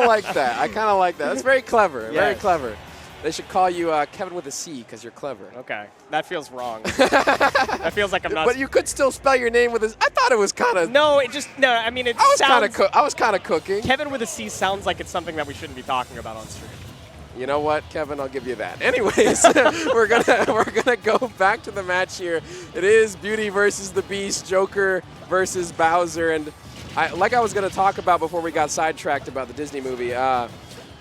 of like that. I kind of like that. That's very clever. Yes. Very clever. They should call you Kevin with a C because you're clever. Okay, that feels wrong. That feels like I'm not. But you could still spell your name with a. I thought it was kind of. No, it just no. I mean, it I sounds. was kind of cooking. Kevin with a C sounds like it's something that we shouldn't be talking about on stream. You know what, Kevin? I'll give you that. Anyways, we're gonna go back to the match here. It is Beauty versus the Beast, Joker versus Bowser, and like I was gonna talk about before we got sidetracked about the Disney movie.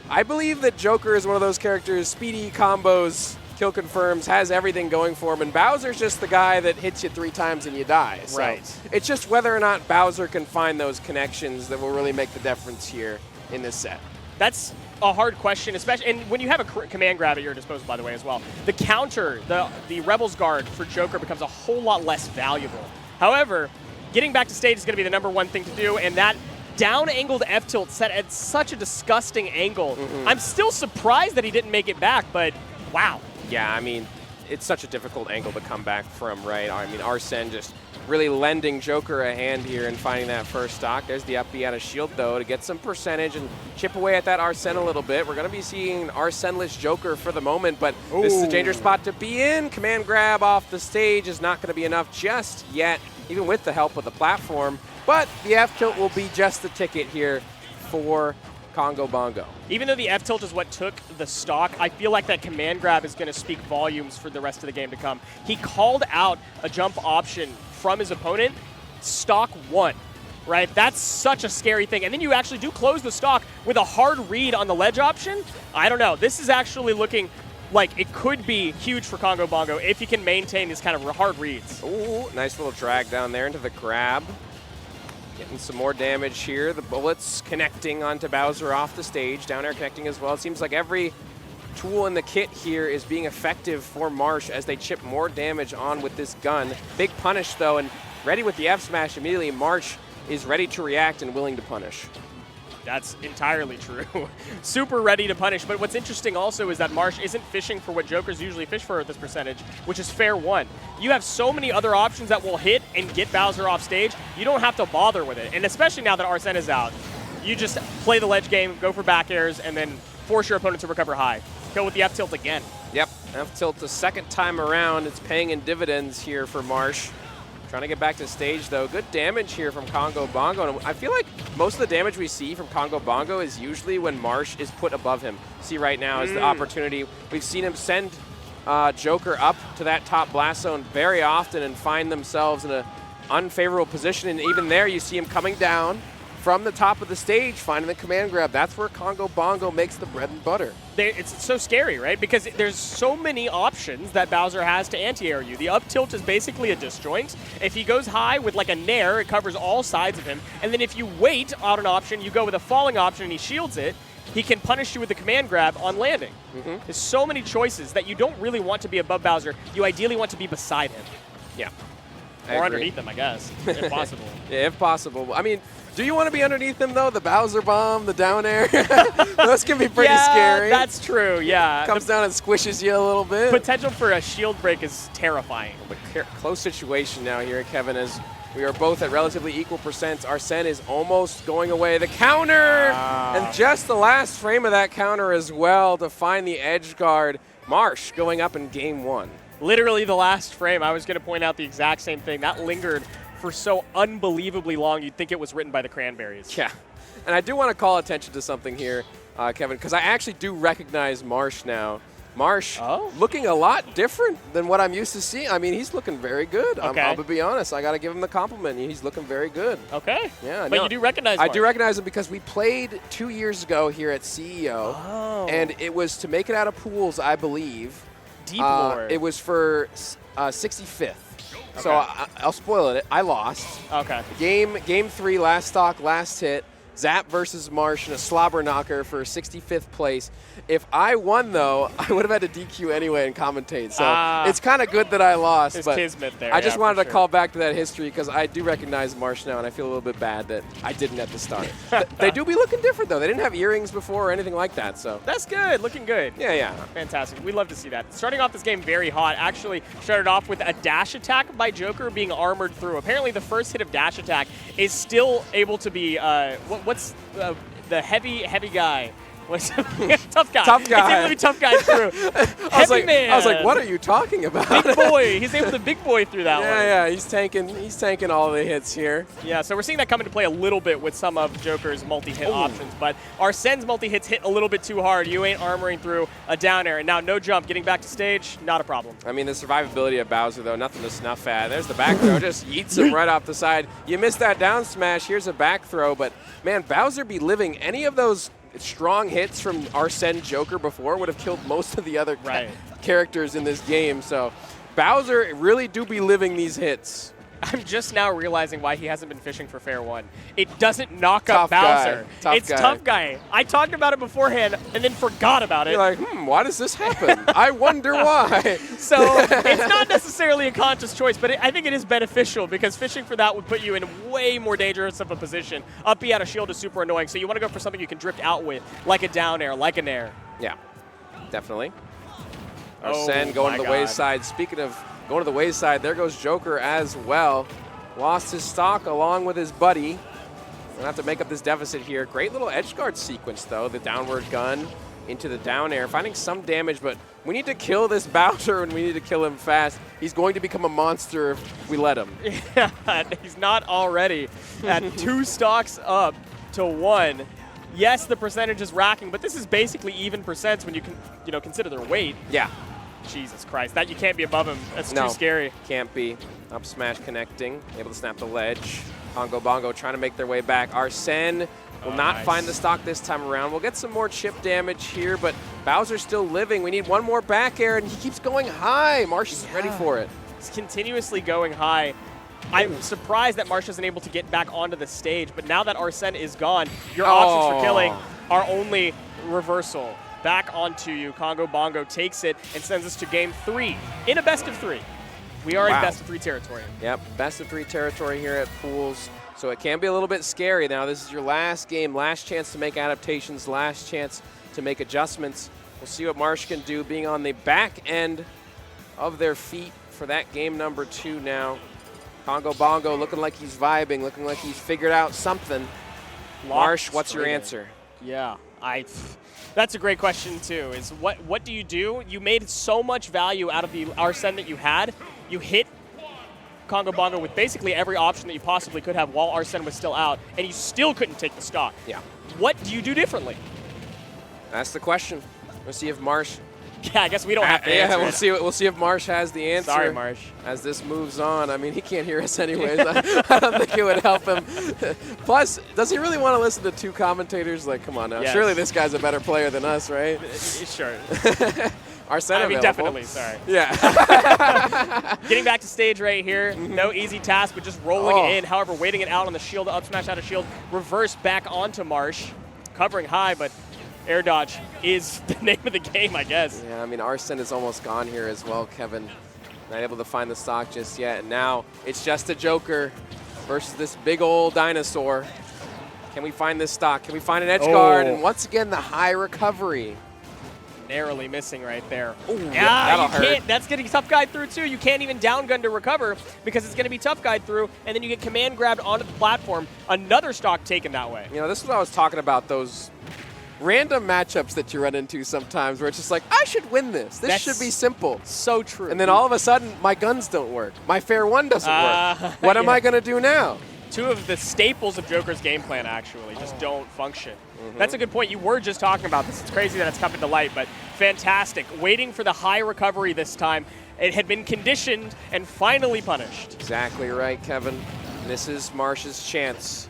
I believe that Joker is one of those characters, speedy combos, kill confirms, has everything going for him, and Bowser's just the guy that hits you 3 times and you die. So right. It's just whether or not Bowser can find those connections that will really make the difference here in this set. That's a hard question, especially, and when you have a command grab at your disposal, by the way, as well. The counter, the Rebels Guard for Joker becomes a whole lot less valuable. However, getting back to stage is going to be the #1 thing to do, and that down-angled F-tilt set at such a disgusting angle. I'm still surprised that he didn't make it back, but wow. Yeah, I mean, it's such a difficult angle to come back from, right? I mean, Arsene just really lending Joker a hand here and finding that first stock. There's the up B out of shield, though, to get some percentage and chip away at that Arsene a little bit. We're going to be seeing Arsene-less Joker for the moment, but this is a dangerous spot to be in. Command grab off the stage is not going to be enough just yet, even with the help of the platform. But the F-tilt will be just the ticket here for KONGO BONGO. Even though the F-tilt is what took the stock, I feel like that command grab is going to speak volumes for the rest of the game to come. He called out a jump option from his opponent, stock 1, right? That's such a scary thing. And then you actually do close the stock with a hard read on the ledge option. I don't know. This is actually looking like it could be huge for KONGO BONGO if he can maintain these kind of hard reads. Ooh, nice little drag down there into the grab. Getting some more damage here. The bullets connecting onto Bowser off the stage. Down air connecting as well. It seems like every tool in the kit here is being effective for Marsh as they chip more damage on with this gun. Big punish, though, and ready with the F smash immediately. Marsh is ready to react and willing to punish. That's entirely true. Super ready to punish. But what's interesting also is that Marsh isn't fishing for what Jokers usually fish for at this percentage, which is fair 1. You have so many other options that will hit and get Bowser off stage, you don't have to bother with it. And especially now that Arsene is out, you just play the ledge game, go for back airs, and then force your opponent to recover high. Kill with the F-tilt again. Yep, F-tilt the second time around. It's paying in dividends here for Marsh. Trying to get back to stage, though. Good damage here from KONGO BONGO. And I feel like most of the damage we see from KONGO BONGO is usually when Marsh is put above him. See right now is the opportunity. We've seen him send Joker up to that top blast zone very often and find themselves in an unfavorable position. And even there, you see him coming down from the top of the stage, finding the command grab. That's where KONGO BONGO makes the bread and butter. It's so scary, right? Because there's so many options that Bowser has to anti-air you. The up tilt is basically a disjoint. If he goes high with like a nair, it covers all sides of him. And then if you wait on an option, you go with a falling option and he shields it, he can punish you with the command grab on landing. There's so many choices that you don't really want to be above Bowser. You ideally want to be beside him. Yeah. Or underneath him, I guess, if possible. Yeah, if possible. I mean, do you want to be underneath him, though? The Bowser bomb, the down air? Those can be pretty scary. That's true, yeah. Comes down and squishes you a little bit. Potential for a shield break is terrifying. But close situation now here, Kevin, as we are both at relatively equal percents. Arsene is almost going away. The counter! And just the last frame of that counter as well to find the edge guard. Marsh going up in game 1. Literally the last frame. I was going to point out the exact same thing. That lingered for so unbelievably long, you'd think it was written by the Cranberries. Yeah. And I do want to call attention to something here, Kevin, because I actually do recognize Marsh now. Marsh looking a lot different than what I'm used to seeing. I mean, he's looking very good. Okay. I'll be honest. I got to give him the compliment. He's looking very good. Okay. Yeah. But you do recognize Marsh. I do recognize him because we played 2 years ago here at CEO. Oh. And it was to make it out of pools, I believe. Deep Lord. It was for 65th. Okay. So I'll spoil it. I lost. Okay. Game 3, last stock, last hit. Zap versus Marsh in a slobber knocker for 65th place. If I won, though, I would have had to DQ anyway and commentate. So it's kind of good that I lost. It's but kismet there. I just wanted to call back to that history because I do recognize Marsh now, and I feel a little bit bad that I didn't at the start. They do be looking different, though. They didn't have earrings before or anything like that. So that's good. Looking good. Yeah. Fantastic. We love to see that. Starting off this game very hot. Actually started off with a dash attack by Joker being armored through. Apparently the first hit of dash attack is still able to be the heavy guy. Was tough guy. Tough guy. He's able to be tough guy through. I was like, what are you talking about? Big boy. He's able to big boy through that one. Yeah, he's tanking all the hits here. Yeah, so we're seeing that come into play a little bit with some of Joker's multi-hit options, but Arsene's multi-hits hit a little bit too hard. You ain't armoring through a down air, and now no jump. Getting back to stage, not a problem. I mean, the survivability of Bowser, though, nothing to snuff at. There's the back throw, just yeets him right off the side. You missed that down smash. Here's a back throw, but, man, Bowser be living any of those strong hits from Arsene Joker before would have killed most of the other characters in this game. So Bowser really do be living these hits. I'm just now realizing why he hasn't been fishing for fair one. It doesn't knock up Bowser. It's tough guy. I talked about it beforehand and then forgot about it. You're like, why does this happen? I wonder why. So it's not necessarily a conscious choice, but I think it is beneficial because fishing for that would put you in way more dangerous of a position. Up B out of shield is super annoying, so you want to go for something you can drift out with, like a down air, like an air. Yeah, definitely. Arsene going to the wayside. Speaking of going to the wayside, there goes Joker as well. Lost his stock along with his buddy. Gonna have to make up this deficit here. Great little edge guard sequence, though. The downward gun into the down air, finding some damage, but we need to kill this Bowser and we need to kill him fast. He's going to become a monster if we let him. Yeah, he's not already at 2 stocks up to 1. Yes, the percentage is racking, but this is basically even percents when you can consider their weight. Yeah. Jesus Christ, that you can't be above him. That's too scary. Can't be. Up smash connecting, able to snap the ledge. Kongo Bongo trying to make their way back. Arsene will not find the stock this time around. We'll get some more chip damage here, but Bowser's still living. We need one more back air, and he keeps going high. Marsh is ready for it. He's continuously going high. I'm surprised that Marsh isn't able to get back onto the stage, but now that Arsene is gone, your options for killing are only reversal. Back onto you. Kongo Bongo takes it and sends us to game 3 in a best of 3. We are in best of 3 territory. Yep, best of 3 territory here at Pools. So it can be a little bit scary now. This is your last game, last chance to make adaptations, last chance to make adjustments. We'll see what Marsh can do being on the back end of their feet for that game number 2 now. Kongo Bongo looking like he's vibing, looking like he's figured out something. Marsh, what's your answer? Yeah, that's a great question too, is what do? You made so much value out of the Arsene that you had. You hit Kongo Bongo with basically every option that you possibly could have while Arsene was still out, and you still couldn't take the stock. Yeah. What do you do differently? That's the question. We'll see if Marsh... Yeah, I guess we don't have to answer we'll see if Marsh has the answer. Sorry, Marsh. As this moves on. I mean, he can't hear us anyways. I don't think it would help him. Plus, does he really want to listen to 2 commentators? Like, come on now. Yes. Surely this guy's a better player than us, right? Sure. Arsene I mean, definitely, sorry. Yeah. Getting back to stage right here, no easy task, but just rolling it in. However, waiting it out on the shield, up smash out of shield, reverse back onto Marsh. Covering high, but air dodge is the name of the game, I guess. Yeah, I mean, Arsene is almost gone here as well, Kevin. Not able to find the stock just yet. And now it's just a Joker versus this big old dinosaur. Can we find this stock? Can we find an edge guard? And once again, the high recovery. Narrowly missing right there. Ooh, yeah, you can't. That's getting tough guide through too. You can't even down gun to recover because it's going to be tough guide through, and then you get command grabbed onto the platform. Another stock taken that way. You know, this is what I was talking about, those random matchups that you run into sometimes where it's just like, I should win this. This should be simple. So true. And then all of a sudden, my guns don't work. My fair one doesn't work. What am I going to do now? 2 of the staples of Joker's game plan actually just don't function. That's a good point. You were just talking about this. It's crazy that it's coming to light, but fantastic. Waiting for the high recovery this time. It had been conditioned and finally punished. Exactly right, Kevin. This is Marsh's chance.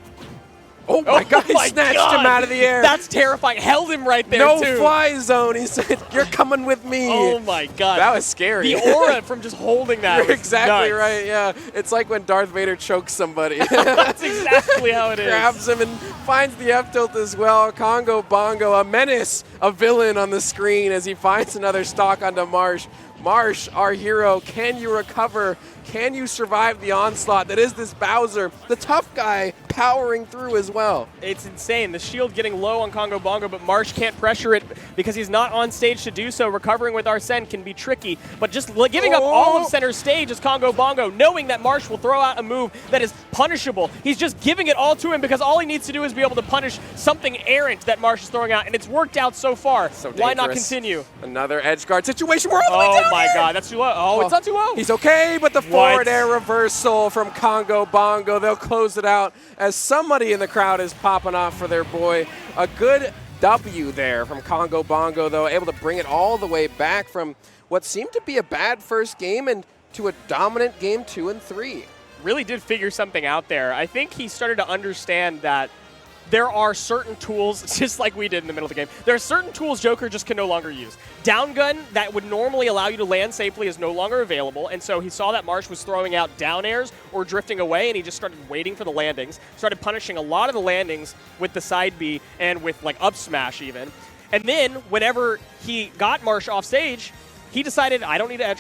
Oh my God, he snatched him out of the air. That's terrifying. Held him right there, no too. Fly zone. He said, you're coming with me. Oh my God. That was scary. The aura from just holding that You're was exactly nuts. right, yeah. It's like when Darth Vader chokes somebody. That's exactly how it is. Grabs him and finds the F-tilt as well. Kongo Bongo, a menace, a villain on the screen as he finds another stock onto Marsh. Marsh, our hero, can you recover? Can you survive the onslaught that is this Bowser, the tough guy, powering through as well? It's insane. The shield getting low on Kongo Bongo, but Marsh can't pressure it because he's not on stage to do so. Recovering with Arsene can be tricky, but just giving up all of center stage is Kongo Bongo, knowing that Marsh will throw out a move that is punishable. He's just giving it all to him because all he needs to do is be able to punish something errant that Marsh is throwing out, and it's worked out so far. So Why not dangerous. continue? Another edge guard situation. We're all the way down Oh my here. God, that's too low. Oh, it's not too low. He's okay, but the What? forward air reversal from Kongo Bongo. They'll close it out as somebody in the crowd is popping off for their boy. A good W there from Kongo Bongo, though, able to bring it all the way back from what seemed to be a bad first game and to a dominant game 2 and 3. Really did figure something out there. I think he started to understand that there are certain tools, just like we did in the middle of the game, there are certain tools Joker just can no longer use. Down gun that would normally allow you to land safely is no longer available, and so he saw that Marsh was throwing out down airs or drifting away, and he just started waiting for the landings, started punishing a lot of the landings with the side B and with like up smash even. And then whenever he got Marsh off stage, he decided, I don't need to edge